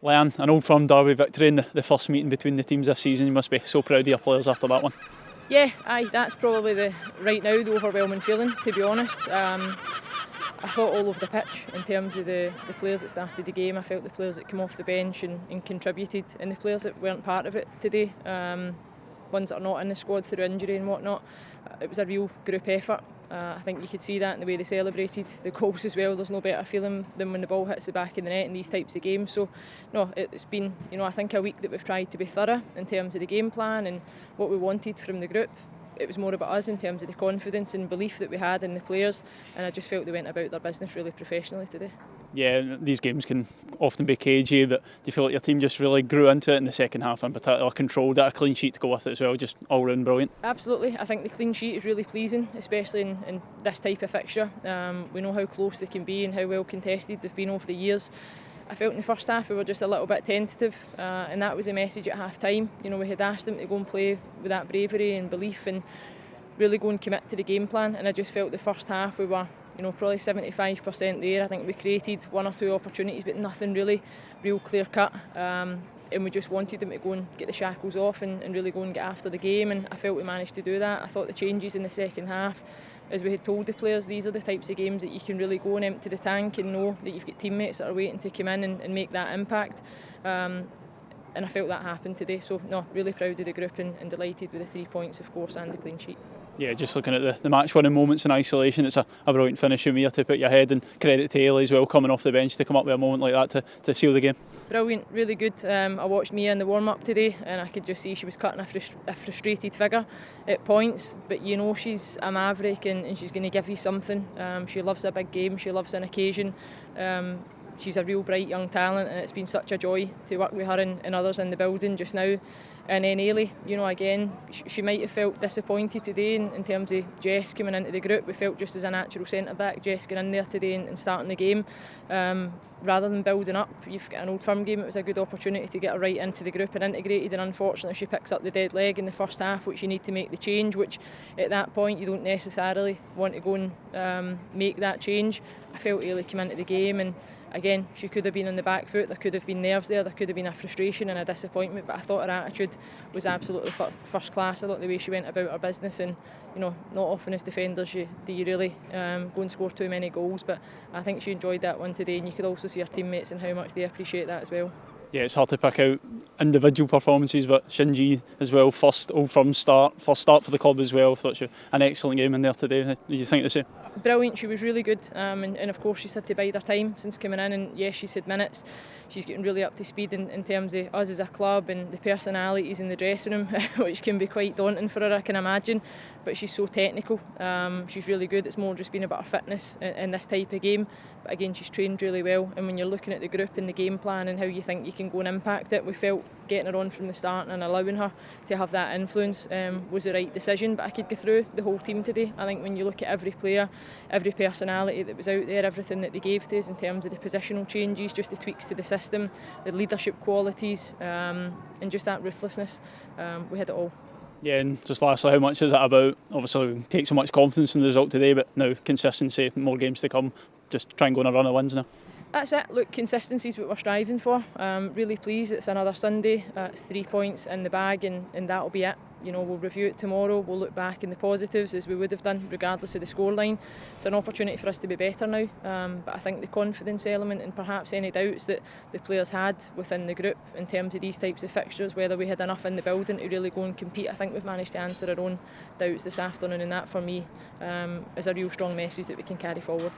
Leanne, an Old Firm derby victory in the first meeting between the teams this season. You must be so proud of your players after that one. Yeah, that's probably right now the overwhelming feeling, to be honest. I thought all over the pitch in terms of the players that started the game. I felt the players that came off the bench and contributed, and the players that weren't part of it today, ones that are not in the squad through injury and whatnot. It was a real group effort. I think you could see that in the way they celebrated the goals as well. There's no better feeling than when the ball hits the back of the net in these types of games. So, no, it's been, I think a week that we've tried to be thorough in terms of the game plan and what we wanted from the group. It was more about us in terms of the confidence and belief that we had in the players, and I just felt they went about their business really professionally today. Yeah, these games can often be cagey, but do you feel like your team just really grew into it in the second half in particular, controlled it, a clean sheet to go with it as well, just all round brilliant? Absolutely, I think the clean sheet is really pleasing, especially in this type of fixture. We know how close they can be and how well contested they've been over the years. I felt in the first half we were just a little bit tentative, and that was the message at half time. We had asked them to go and play with that bravery and belief and really go and commit to the game plan, and I just felt the first half we were probably 75% there. I think we created one or two opportunities, but nothing really real clear cut, and we just wanted them to go and get the shackles off and really go and get after the game, and I felt we managed to do that. I thought the changes in the second half, as we had told the players, these are the types of games that you can really go and empty the tank and know that you've got teammates that are waiting to come in and make that impact, and I felt that happened today. So no, really proud of the group and delighted with the 3 points, of course, and the clean sheet. Yeah, just looking at the match-winning moments in isolation, it's a brilliant finish from here to put your head, and credit to Ailey as well, coming off the bench to come up with a moment like that to seal the game. Brilliant, really good. I watched Mia in the warm-up today and I could just see she was cutting a frustrated figure at points, but she's a maverick and she's going to give you something. She loves a big game, she loves an occasion. She's a real bright young talent, and it's been such a joy to work with her and others in the building just now. And then Ailey, again, she might have felt disappointed today in terms of Jess coming into the group. We felt just as a natural centre-back, Jess getting in there today and starting the game. Rather than building up, you've got an Old Firm game, it was a good opportunity to get her right into the group and integrated, and unfortunately she picks up the dead leg in the first half, which you need to make the change, which at that point you don't necessarily want to go and make that change. I felt Ailey came into the game, and again, she could have been on the back foot, there could have been nerves there could have been a frustration and a disappointment, but I thought her attitude was absolutely first class. I thought the way she went about her business, and not often as defenders do you really go and score too many goals, but I think she enjoyed that one today, and you could also see her teammates and how much they appreciate that as well. Yeah, it's hard to pick out individual performances, but Shinji as well, first Old Firm start for the club as well. I thought she had an excellent game in there today. Did you think the same? Brilliant, she was really good, and of course she's had to bide her time since coming in, and yes, she's had minutes. She's getting really up to speed in terms of us as a club and the personalities in the dressing room, which can be quite daunting for her, I can imagine, but she's so technical. She's really good. It's more just been about her fitness in this type of game, but again, she's trained really well, and when you're looking at the group and the game plan and how you think you can go and impact it, we felt getting her on from the start and allowing her to have that influence was the right decision. But I could go through the whole team today. I think when you look at every player, every personality that was out there, everything that they gave to us in terms of the positional changes, just the tweaks to the system, the leadership qualities, and just that ruthlessness, we had it all. Yeah, and just lastly, how much is that about? Obviously we take so much confidence from the result today, but now consistency, more games to come, just try and go on a run of wins now. That's it. Look, consistency is what we're striving for. Really pleased it's another Sunday. It's 3 points in the bag, and that'll be it. We'll review it tomorrow. We'll look back in the positives as we would have done regardless of the scoreline. It's an opportunity for us to be better now, but I think the confidence element and perhaps any doubts that the players had within the group in terms of these types of fixtures, whether we had enough in the building to really go and compete, I think we've managed to answer our own doubts this afternoon, and that for me is a real strong message that we can carry forward.